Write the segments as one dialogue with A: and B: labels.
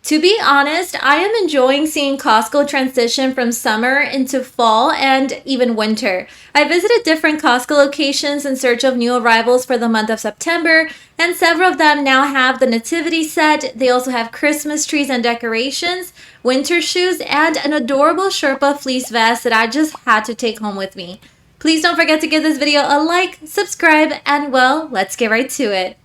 A: To be honest, I am enjoying seeing Costco transition from summer into fall and even winter. I visited different Costco locations in search of new arrivals for the month of September, and several of them now have the Nativity Set. They also have Christmas trees and decorations, winter shoes, and an adorable Sherpa fleece vest that I just had to take home with me. Please don't forget to give this video a like, subscribe, and well, let's get right to it.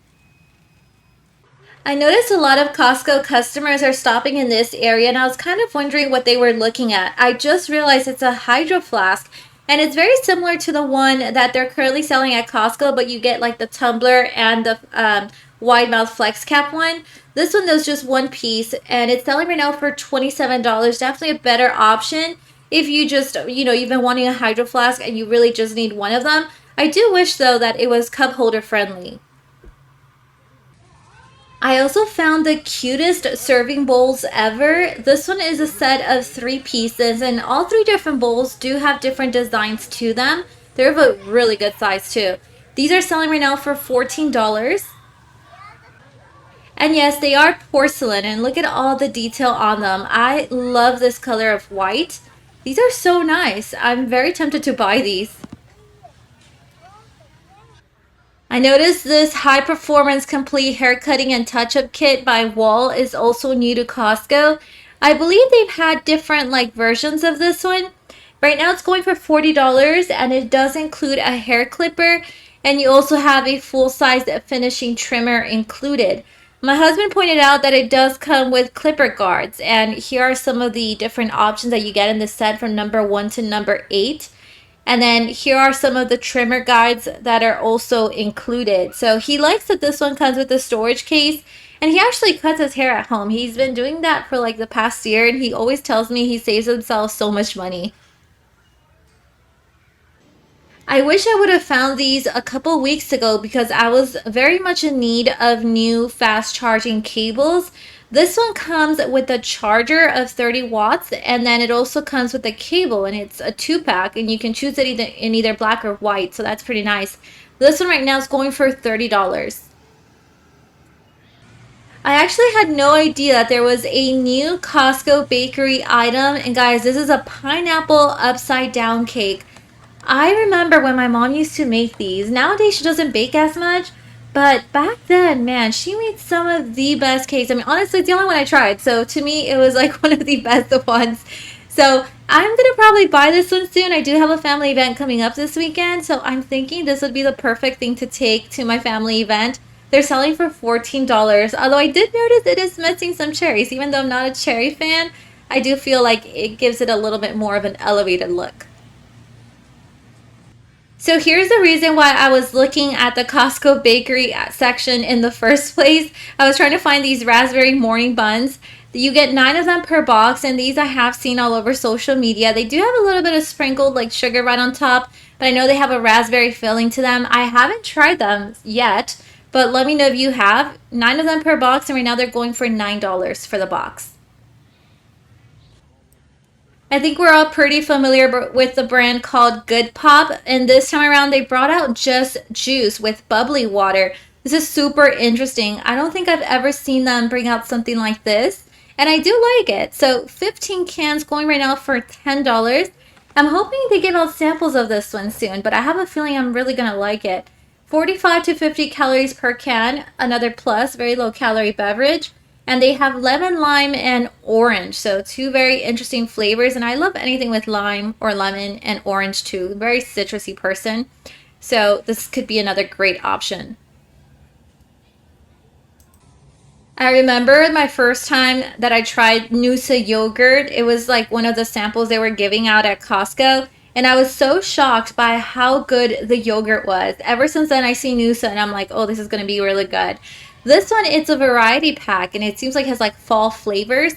A: I noticed a lot of Costco customers are stopping in this area, and I was kind of wondering what they were looking at. I just realized it's a Hydroflask, and it's very similar to the one that they're currently selling at Costco, but you get like the tumbler and the wide mouth flex cap one. This one is just one piece, and it's selling right now for $27. Definitely a better option if you just, you've been wanting a Hydroflask and you really just need one of them. I do wish, though, that it was cup holder friendly. I also found the cutest serving bowls ever. This one is a set of 3 pieces, and all 3 different bowls do have different designs to them. They're of a really good size too. These are selling right now for $14. And yes, they are porcelain, and look at all the detail on them. I love this color of white. These are so nice. I'm very tempted to buy these. I noticed this high performance complete hair cutting and touch-up kit by Wahl is also new to Costco. I believe they've had different versions of this one. Right now it's going for $40, and it does include a hair clipper, and you also have a full-size finishing trimmer included. My husband pointed out that it does come with clipper guards, and here are some of the different options that you get in the set from number 1 to number 8. And then here are some of the trimmer guides that are also included. So he likes that this one comes with a storage case, and he actually cuts his hair at home. He's been doing that for the past year, and he always tells me he saves himself so much money. I wish I would have found these a couple weeks ago because I was very much in need of new fast charging cables. This one comes with a charger of 30 watts, and then it also comes with a cable, and it's a 2-pack, and you can choose it in either black or white, so that's pretty nice. This one right now is going for $30. I actually had no idea that there was a new Costco bakery item, and guys, this is a pineapple upside down cake. I remember when my mom used to make these. Nowadays she doesn't bake as much, but back then, man, she made some of the best cakes. I mean, honestly, it's the only one I tried. So to me, it was one of the best ones. So I'm going to probably buy this one soon. I do have a family event coming up this weekend. So I'm thinking this would be the perfect thing to take to my family event. They're selling for $14. Although I did notice it is missing some cherries. Even though I'm not a cherry fan, I do feel like it gives it a little bit more of an elevated look. So here's the reason why I was looking at the Costco bakery section in the first place. I was trying to find these raspberry morning buns. You get 9 of them per box, and these I have seen all over social media. They do have a little bit of sprinkled sugar right on top, but I know they have a raspberry filling to them. I haven't tried them yet, but let me know if you have. 9 of them per box, and right now they're going for $9 for the box. I think we're all pretty familiar with the brand called Goodpop, and this time around they brought out just juice with bubbly water. This is super interesting. I don't think I've ever seen them bring out something like this, and I do like it. So 15 cans going right now for $10. I'm hoping they give out samples of this one soon, but I have a feeling I'm really gonna like it. 45 to 50 calories per can, another plus, very low calorie beverage. And they have lemon, lime, and orange. So 2 very interesting flavors. And I love anything with lime or lemon and orange too. Very citrusy person. So this could be another great option. I remember my first time that I tried Noosa Yogurt. It was one of the samples they were giving out at Costco. And I was so shocked by how good the yogurt was. Ever since then, I see Noosa and I'm like, oh, this is going to be really good. This one, it's a variety pack, and it seems like it has fall flavors.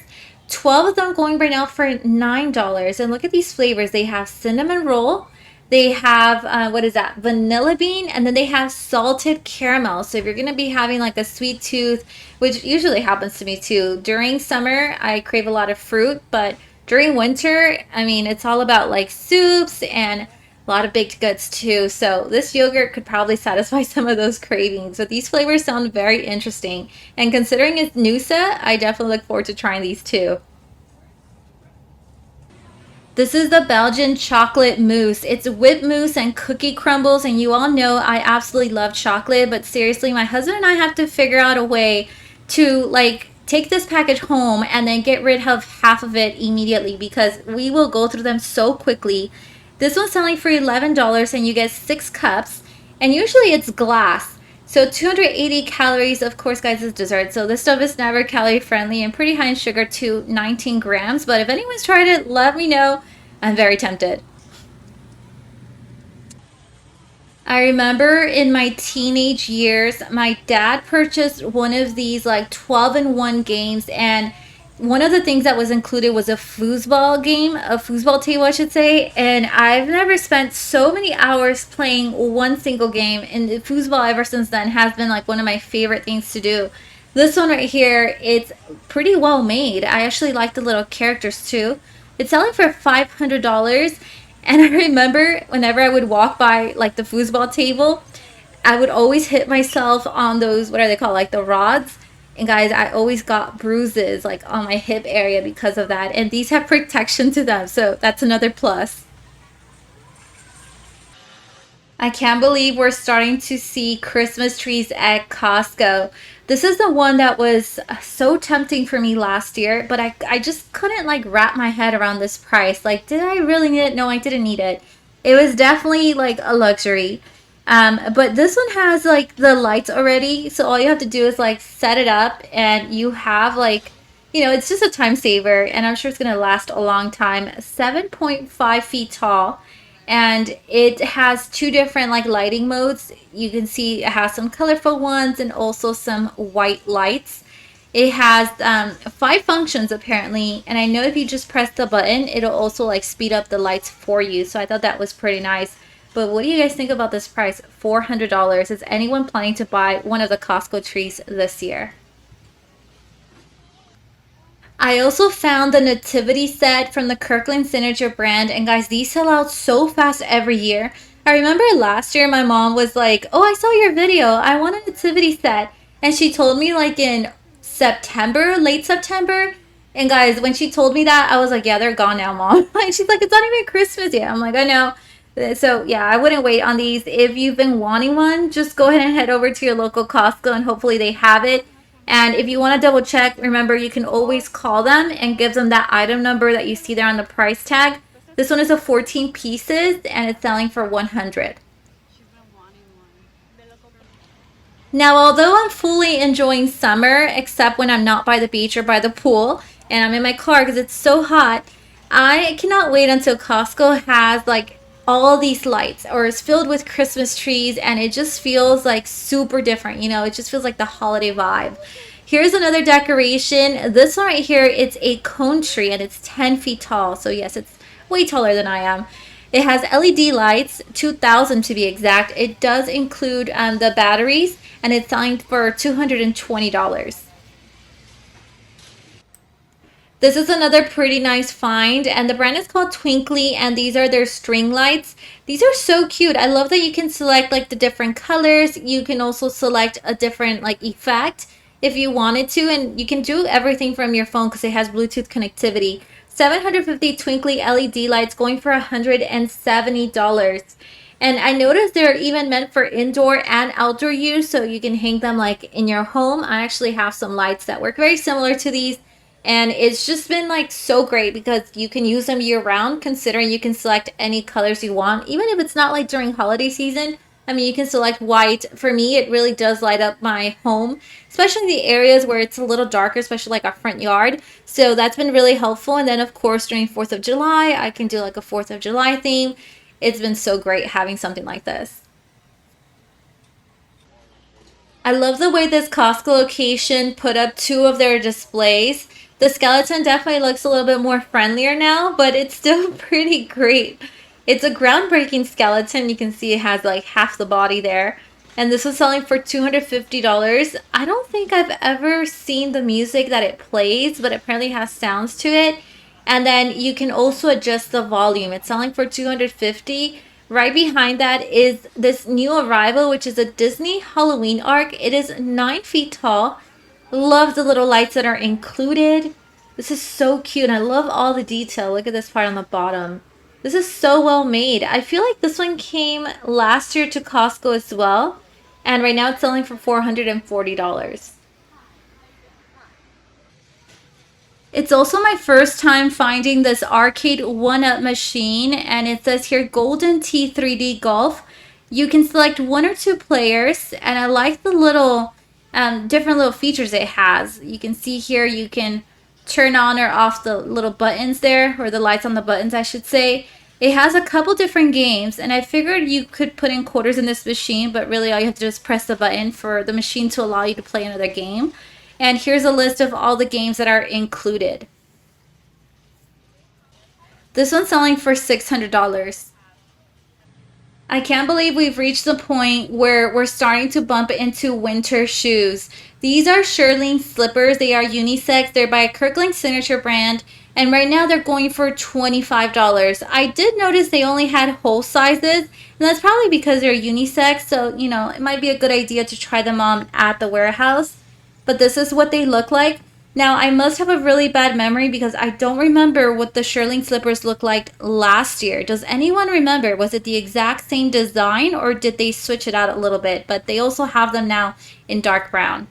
A: 12 of them going right now for $9. And look at these flavors. They have cinnamon roll. They have, what is that? Vanilla bean. And then they have salted caramel. So if you're going to be having a sweet tooth, which usually happens to me too. During summer, I crave a lot of fruit. But during winter, I mean, it's all about soups and A lot of baked goods too. So this yogurt could probably satisfy some of those cravings. But these flavors sound very interesting. And considering it's Noosa, I definitely look forward to trying these too. This is the Belgian chocolate mousse. It's whipped mousse and cookie crumbles, and you all know I absolutely love chocolate, but seriously, my husband and I have to figure out a way to like take this package home and then get rid of half of it immediately because we will go through them so quickly. This one's selling for $11 and you get 6 cups, and usually it's glass. So 280 calories, of course, guys, is dessert. So this stuff is never calorie friendly and pretty high in sugar too, 19 grams. But if anyone's tried it, let me know. I'm very tempted. I remember in my teenage years, my dad purchased one of these like 12-in-1 games, and one of the things that was included was a foosball game, a foosball table, I should say. And I've never spent so many hours playing one single game. And foosball ever since then has been like one of my favorite things to do. This one right here, it's pretty well made. I actually like the little characters too. It's selling for $500. And I remember whenever I would walk by like the foosball table, I would always hit myself on those, what are they called, like the rods. And guys, I always got bruises like on my hip area because of that. And these have protection to them, so that's another plus. I can't believe we're starting to see Christmas trees at Costco. This is the one that was so tempting for me last year, but I just couldn't like wrap my head around this price. Like, did I really need it? No, I didn't need it. It was definitely like a luxury. But this one has like the lights already, so all you have to do is like set it up and you have like, it's just a time saver, and I'm sure it's gonna last a long time. 7.5 feet tall, and it has two different like lighting modes. You can see it has some colorful ones and also some white lights. It has 5 functions apparently, and I know if you just press the button, it'll also like speed up the lights for you. So I thought that was pretty nice. But what do you guys think about this price? $400. Is anyone planning to buy one of the Costco trees this year? I also found the Nativity Set from the Kirkland signature brand, and guys, these sell out so fast every year. I remember last year my mom was like, "Oh, I saw your video. I want a Nativity Set." And she told me like in September, late September. And guys, when she told me that, I was like, "Yeah, they're gone now, Mom." And she's like, "It's not even Christmas yet." I'm like, "I know." So yeah, I wouldn't wait on these. If you've been wanting one, just go ahead and head over to your local Costco and hopefully they have it. And if you want to double check, remember you can always call them and give them that item number that you see there on the price tag. This one is a 14 pieces and it's selling for 100. Now, although I'm fully enjoying summer, except when I'm not by the beach or by the pool, and I'm in my car because it's so hot, I cannot wait until Costco has like all these lights or is filled with Christmas trees, and it just feels like super different. It just feels like the holiday vibe. Here's another decoration. This one right here, it's a cone tree and it's 10 feet tall. So yes, it's way taller than I am. It has LED lights, 2,000 to be exact. It does include the batteries, and it's selling for $220. This is another pretty nice find, and the brand is called Twinkly, and these are their string lights. These are so cute. I love that you can select like the different colors. You can also select a different like effect if you wanted to, and you can do everything from your phone because it has Bluetooth connectivity. 750 Twinkly LED lights going for $170. And I noticed they're even meant for indoor and outdoor use, so you can hang them like in your home. I actually have some lights that work very similar to these. And it's just been like so great because you can use them year round, considering you can select any colors you want. Even if it's not like during holiday season, I mean, you can select white. For me, it really does light up my home, especially in the areas where it's a little darker, especially like our front yard. So that's been really helpful. And then of course, during 4th of July, I can do like a 4th of July theme. It's been so great having something like this. I love the way this Costco location put up 2 of their displays. The skeleton definitely looks a little bit more friendlier now, but it's still pretty great. It's a groundbreaking skeleton. You can see it has like half the body there. And this was selling for $250. I don't think I've ever seen the music that it plays, but it apparently has sounds to it. And then you can also adjust the volume. It's selling for $250. Right behind that is this new arrival, which is a Disney Halloween arc. It is 9 feet tall. Love the little lights that are included. This is so cute. I love all the detail. Look at this part on the bottom. This is so well made. I feel like this one came last year to Costco as well. And right now it's selling for $440. It's also my first time finding this arcade one-up machine, and it says here Golden Tee 3D Golf. You can select one or two players, and I like the little different little features it has. You can see here you can turn on or off the little buttons there, or the lights on the buttons, I should say. It has a couple different games, and I figured you could put in quarters in this machine, but really all you have to do is press the button for the machine to allow you to play another game. And here's a list of all the games that are included. This one's selling for $600. I can't believe we've reached the point where we're starting to bump into winter shoes. These are Shearling slippers. They are unisex. They're by Kirkland signature brand. And right now they're going for $25. I did notice they only had whole sizes. And that's probably because they're unisex. So, you know, it might be a good idea to try them on at the warehouse. But this is what they look like. Now, I must have a really bad memory because I don't remember what the Shearling slippers looked like last year. Does anyone remember? Was it the exact same design or did they switch it out a little bit? But they also have them now in dark brown.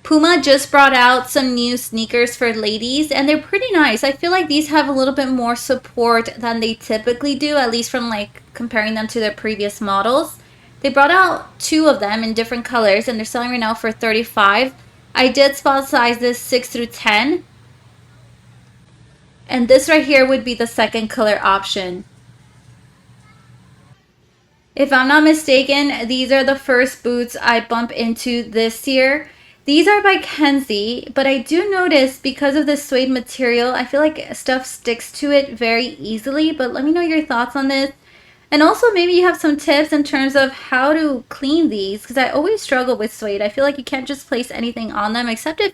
A: Puma just brought out some new sneakers for ladies, and they're pretty nice. I feel like these have a little bit more support than they typically do, at least from like comparing them to their previous models. They brought out two of them in different colors, and they're selling right now for $35. I did spot size this 6 through 10. And this right here would be the second color option. If I'm not mistaken, these are the first boots I bump into this year. These are by Kenzie, but I do notice because of the suede material, I feel like stuff sticks to it very easily. But let me know your thoughts on this. And also maybe you have some tips in terms of how to clean these, because I always struggle with suede. I feel like you can't just place anything on them, except if,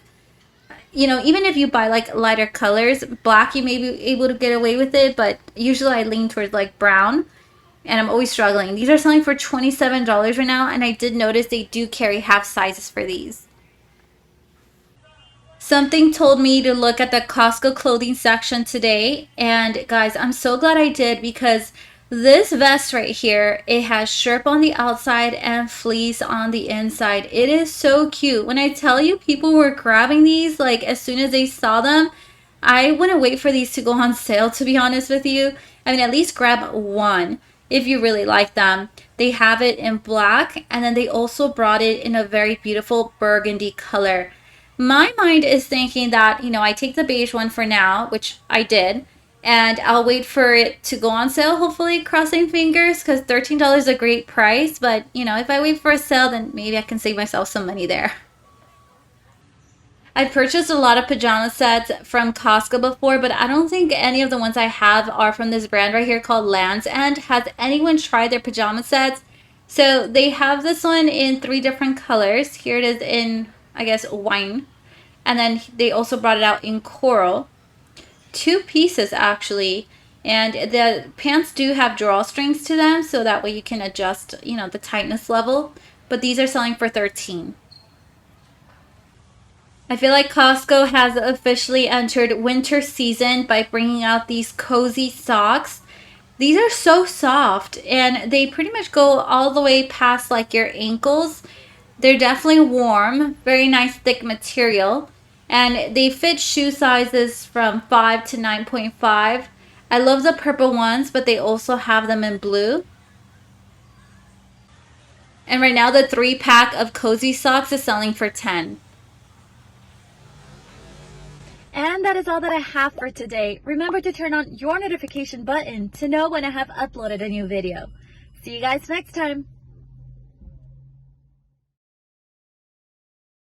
A: you know, even if you buy like lighter colors. Black you may be able to get away with it, but usually I lean towards like brown, and I'm always struggling. These are selling for $27 right now, and I did notice they do carry half sizes for these. Something told me to look at the Costco clothing section today, and guys, I'm so glad I did, because this vest right here, it has Sherp on the outside and fleece on the inside. It is so cute. When I tell you people were grabbing these, like as soon as they saw them, I wouldn't wait for these to go on sale, to be honest with you. I mean, at least grab one if you really like them. They have it in black, and then they also brought it in a very beautiful burgundy color. My mind is thinking that, you know, I take the beige one for now, which I did. And I'll wait for it to go on sale, hopefully, crossing fingers, because $13 is a great price. But, you know, if I wait for a sale, then maybe I can save myself some money there. I've purchased a lot of pajama sets from Costco before, but I don't think any of the ones I have are from this brand right here called Land's End. Has anyone tried their pajama sets? So they have this one in 3 different colors. Here it is in, I guess, wine. And then they also brought it out in coral. 2 pieces actually, and the pants do have drawstrings to them, so that way you can adjust, you know, the tightness level. But these are selling for $13. I feel like Costco has officially entered winter season by bringing out these cozy socks. These are so soft, and they pretty much go all the way past like your ankles. They're definitely warm, very nice thick material. And they fit shoe sizes from 5 to 9.5. I love the purple ones, but they also have them in blue. And right now the 3-pack of cozy socks is selling for $10. And that is all that I have for today. Remember to turn on your notification button to know when I have uploaded a new video. See you guys next time.